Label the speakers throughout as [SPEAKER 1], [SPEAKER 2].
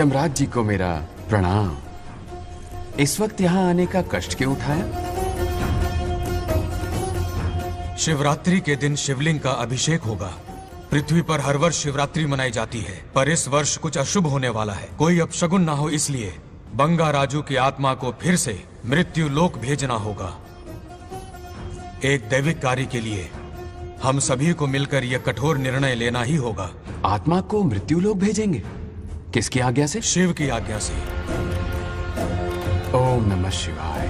[SPEAKER 1] यमराज जी को मेरा प्रणाम। इस वक्त यहाँ आने का कष्ट क्यों उठाया?
[SPEAKER 2] शिवरात्रि के दिन शिवलिंग का अभिषेक होगा। पृथ्वी पर हर वर्ष शिवरात्रि मनाई जाती है, पर इस वर्ष कुछ अशुभ होने वाला है। कोई अपशगुन ना हो, इसलिए बंगा राजू की आत्मा को फिर से मृत्यु लोक भेजना होगा। एक दैविक कार्य के लिए हम सभी को मिलकर यह कठोर निर्णय लेना ही होगा।
[SPEAKER 1] आत्मा को मृत्यु लोक भेजेंगे? किसकी आज्ञा से?
[SPEAKER 2] शिव की आज्ञा से।
[SPEAKER 1] ओम नमः शिवाय।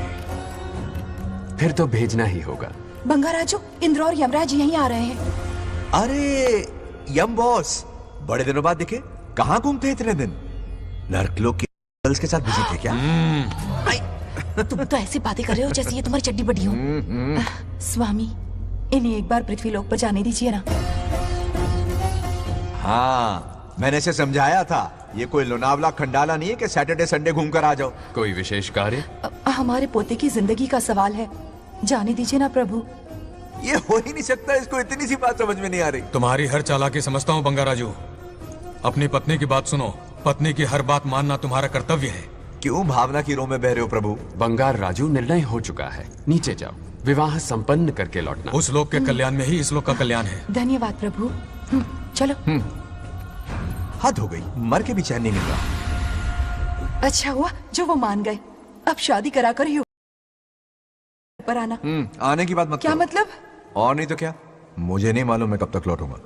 [SPEAKER 1] फिर तो भेजना ही होगा।
[SPEAKER 3] बंगा राजू, इंद्र और यमराज यहीं आ रहे हैं।
[SPEAKER 4] अरे यम बॉस, बड़े दिनों बाद दिखे। कहाँ घूमते हैं इतने दिन? नर्कलोक के गर्ल्स के साथ बिजी थे क्या?
[SPEAKER 3] तुम तो ऐसी बातें कर रहे हो जैसे ये तुम्हारी चड्डी बड़ी हो। स्वामी, इन्हें एक बार पृथ्वी लोक पर जाने दीजिए ना।
[SPEAKER 4] हाँ, मैंने इसे समझाया था। ये कोई लोनावला खंडाला नहीं है कि सैटरडे संडे घूम कर आ जाओ।
[SPEAKER 1] कोई विशेष कार्य?
[SPEAKER 3] हमारे पोते की जिंदगी का सवाल है, जाने दीजिए ना प्रभु।
[SPEAKER 4] ये हो ही नहीं सकता, इसको इतनी सी बात समझ में नहीं आ रही।
[SPEAKER 2] तुम्हारी हर चालाकी समझता हूँ बंगा राजू। अपनी पत्नी की बात सुनो। पत्नी की हर बात मानना तुम्हारा कर्तव्य है।
[SPEAKER 4] क्यों भावना की रो में बह रहे हो प्रभु?
[SPEAKER 1] बंगार राजू, निर्णय हो चुका है। नीचे जाओ, विवाह संपन्न करके लौटना।
[SPEAKER 2] उस लोक के कल्याण में ही इस लोक का कल्याण है।
[SPEAKER 3] धन्यवाद प्रभु। चलो।
[SPEAKER 4] हद हो गई, मर के भी चैन नहीं मिल रहा।
[SPEAKER 3] अच्छा हुआ जो वो मान गए। अब शादी कराकर ही ऊपर आना।
[SPEAKER 4] आने की बात मत
[SPEAKER 3] क्या
[SPEAKER 4] करो।
[SPEAKER 3] मतलब?
[SPEAKER 4] और नहीं तो क्या, मुझे नहीं मालूम मैं कब तक लौटूंगा।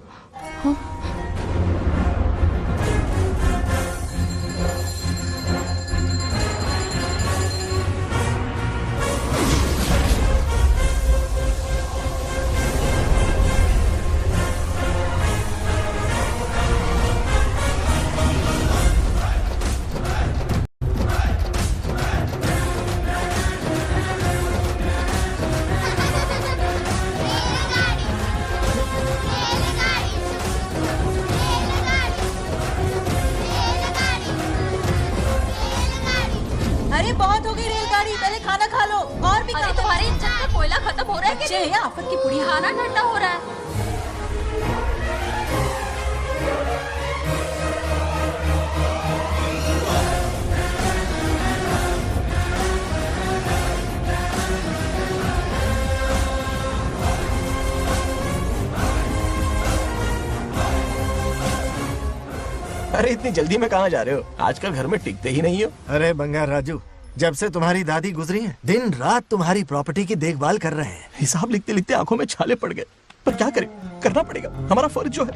[SPEAKER 3] अरे बहुत हो गई रेलगाड़ी, पहले खाना खा लो। और भी
[SPEAKER 5] अरे तुम्हारे इंजन का कोयला खत्म हो रहा है कि नहीं?
[SPEAKER 3] आफत की पुड़ी।
[SPEAKER 5] खाना ठंडा हो रहा है।
[SPEAKER 6] अरे इतनी जल्दी में कहाँ जा रहे हो? आजकल घर में टिकते ही नहीं हो।
[SPEAKER 7] अरे बंगार राजू, जब से तुम्हारी दादी गुजरी है, दिन रात तुम्हारी प्रॉपर्टी की देखभाल कर रहे हैं।
[SPEAKER 6] हिसाब लिखते लिखते आंखों में छाले पड़ गए, पर क्या करें, करना पड़ेगा, हमारा फर्ज जो है।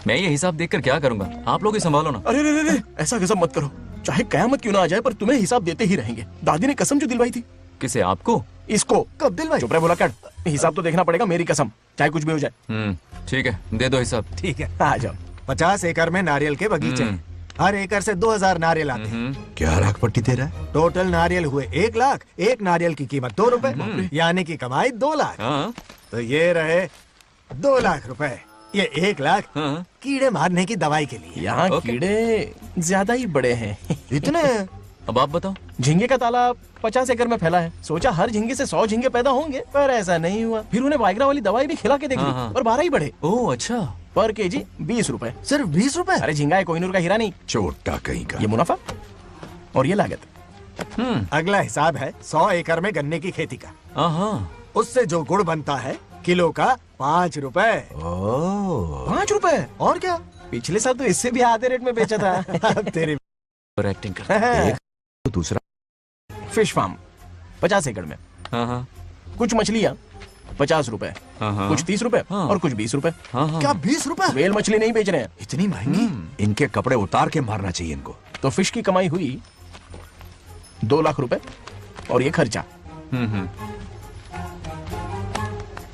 [SPEAKER 8] मैं ये हिसाब देखकर क्या करूंगा? आप लोग ही संभालो ना।
[SPEAKER 6] अरे रे रे, ऐसा कसम मत करो। चाहे कयामत क्यों ना आ जाए, पर तुम्हें हिसाब देते ही रहेंगे। दादी ने कसम जो दिलवाई थी।
[SPEAKER 8] किसे? आपको?
[SPEAKER 6] इसको।
[SPEAKER 7] कब दिलवाई?
[SPEAKER 6] चुप रहे बोला कर। हिसाब तो देखना पड़ेगा, मेरी कसम, चाहे कुछ भी हो जाए।
[SPEAKER 8] ठीक है, दे दो हिसाब।
[SPEAKER 7] ठीक है,
[SPEAKER 6] आ जाओ।
[SPEAKER 7] 50 एकड़ में नारियल के बगीचे हैं। हर एकड़ से 2000 नारियल आते हैं।
[SPEAKER 4] क्या राख पट्टी दे रहा है?
[SPEAKER 7] टोटल नारियल हुए 1 लाख। एक नारियल की कीमत 2 रुपए, यानी कि कमाई 2 लाख।
[SPEAKER 8] हाँ।
[SPEAKER 7] तो ये रहे 2 लाख रुपए। ये 1 लाख
[SPEAKER 8] हाँ।
[SPEAKER 7] कीड़े मारने की दवाई के लिए।
[SPEAKER 6] यहाँ कीड़े ज्यादा ही बड़े हैं।
[SPEAKER 7] इतने?
[SPEAKER 8] अब आप बताओ।
[SPEAKER 6] झींगे का तालाब 50 एकड़ में फैला है। सोचा हर झींगे से 100 झींगे पैदा होंगे, पर ऐसा नहीं हुआ। फिर उन्हें वाइग्रा वाली दवाई भी खिला के देख ली, और 12 ही बढ़े।
[SPEAKER 8] ओह अच्छा।
[SPEAKER 6] पर केजी 20 रुपए।
[SPEAKER 7] सिर्फ 20 रुपए?
[SPEAKER 6] अरे झींगा है, कोहिनूर का हीरा नहीं।
[SPEAKER 4] छोटा कहीं का।
[SPEAKER 6] ये मुनाफा और ये लागत।
[SPEAKER 7] अगला हिसाब है 100 एकड़ में गन्ने की खेती का।
[SPEAKER 8] हाँ।
[SPEAKER 7] उससे जो गुड़ बनता है, किलो का 5 रुपए।
[SPEAKER 6] 5 रुपए?
[SPEAKER 7] और क्या,
[SPEAKER 6] पिछले साल तो इससे भी आधे रेट में बेचा था।
[SPEAKER 7] अब तेरी
[SPEAKER 8] एक्टिंग कर।
[SPEAKER 4] तो दूसरा
[SPEAKER 6] फिश फार्म 50 एकड़ में।
[SPEAKER 8] हाँ।
[SPEAKER 6] कुछ मछलियाँ 50 रुपए,
[SPEAKER 8] हाँ।
[SPEAKER 6] कुछ 30 रुपए, और कुछ 20 रुपए।
[SPEAKER 8] हाँ।
[SPEAKER 7] क्या 20 रुपए?
[SPEAKER 6] वेल मछली नहीं बेच रहे हैं।
[SPEAKER 7] इतनी महंगी?
[SPEAKER 4] इनके कपड़े उतार के मारना चाहिए इनको।
[SPEAKER 6] तो फिश की कमाई हुई 2 लाख रुपए, और ये खर्चा।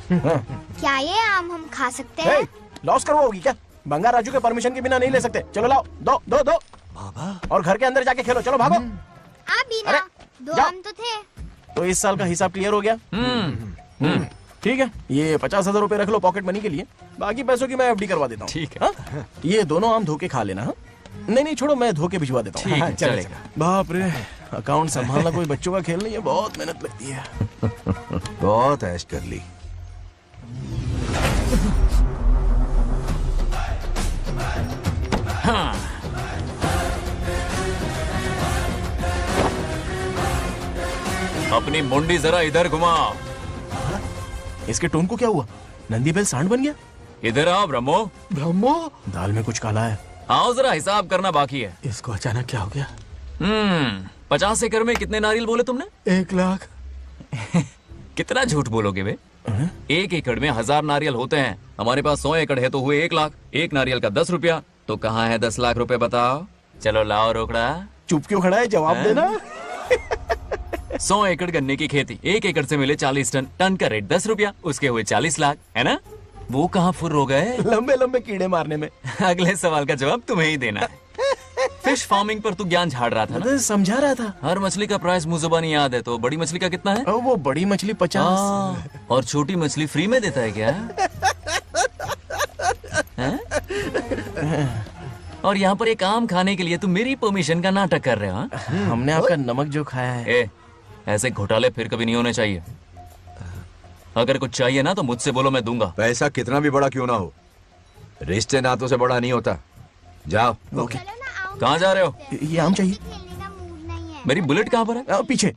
[SPEAKER 9] क्या ये आम हम खा सकते हैं?
[SPEAKER 6] लॉस करवाओगी क्या? बंगा राजू के परमिशन के बिना नहीं ले सकते। चलो लाओ, दो दो दो।
[SPEAKER 4] बाबा,
[SPEAKER 6] और घर के अंदर जाके खेलो। चलो भागो।
[SPEAKER 9] आप भी
[SPEAKER 6] अरे,
[SPEAKER 9] ना, 2
[SPEAKER 6] जाओ।
[SPEAKER 9] आम तो थे।
[SPEAKER 6] तो इस साल का हिसाब क्लियर हो गया। ठीक है, ये 50,000 रुपए रख लो पॉकेट मनी के लिए। बाकी पैसों की मैं एफडी करवा देता हूँ।
[SPEAKER 8] ठीक है।
[SPEAKER 6] हाँ? ये दोनों आम धोके खा लेना। हाँ? नहीं छोड़ो, मैं धोके भिजवा देता हूँ।
[SPEAKER 8] ठीक है, चलेगा।
[SPEAKER 6] बाप रे, अकाउंट संभालना कोई बच्चों का खेल नहीं है, बहुत मेहनत लगती है।
[SPEAKER 4] बहुत ऐश कर ली।
[SPEAKER 8] अपनी मुंडी जरा इधर घुमा।
[SPEAKER 6] इसके टोन को क्या हुआ? नंदी बैल सांड बन गया?
[SPEAKER 8] इधर आओ ब्रह्मो।
[SPEAKER 6] ब्रह्मो, दाल में कुछ काला है।
[SPEAKER 8] आओ जरा हिसाब करना बाकी है।
[SPEAKER 6] इसको अचानक क्या हो गया?
[SPEAKER 8] 50 एकड़ में कितने नारियल बोले तुमने?
[SPEAKER 6] 1 लाख।
[SPEAKER 8] कितना झूठ बोलोगे बे? 1 एकड़ में 1000 नारियल होते हैं। हमारे पास 100 एकड़ है तो हुए 1 लाख। एक नारियल का 10 रुपया, तो कहाँ है 10 लाख रुपए बताओ? चलो लाओ रोकड़ा।
[SPEAKER 6] चुप क्यों खड़ा है? जवाब देना।
[SPEAKER 8] 100 एकड़ गन्ने की खेती, 1 एकड़ से मिले 40 टन, टन का रेट 10 रुपया, उसके हुए 40 लाख, है ना? वो कहाँ फुर हो गए?
[SPEAKER 6] लंबे लंबे कीड़े मारने में।
[SPEAKER 8] अगले सवाल का जवाब तुम्हें ही देना है। फिश फार्मिंग पर तू ज्ञान झाड़ रहा था ना?
[SPEAKER 6] समझा रहा था।
[SPEAKER 8] हर मछली का प्राइस मुंह जुबानी याद है, तो बड़ी मछली का कितना है?
[SPEAKER 6] वो बड़ी मछली 50।
[SPEAKER 8] और छोटी मछली फ्री में देता है क्या? हैं? और यहाँ पर एक आम खाने के लिए तुम मेरी परमिशन का नाटक कर रहे हो?
[SPEAKER 6] हमने आपका नमक जो खाया है।
[SPEAKER 8] ऐसे घोटाले फिर कभी नहीं होने चाहिए। अगर कुछ चाहिए ना तो मुझसे बोलो, मैं दूंगा।
[SPEAKER 4] पैसा कितना भी बड़ा क्यों ना हो, रिश्ते नातों से बड़ा नहीं होता। जाओ।
[SPEAKER 6] ओके।
[SPEAKER 9] चलो ना आओ,
[SPEAKER 8] कहाँ जा रहे हो?
[SPEAKER 6] ये आम चाहिए।
[SPEAKER 9] खेलने का मूड नहीं है।
[SPEAKER 8] मेरी बुलेट कहाँ पर है?
[SPEAKER 6] पीछे।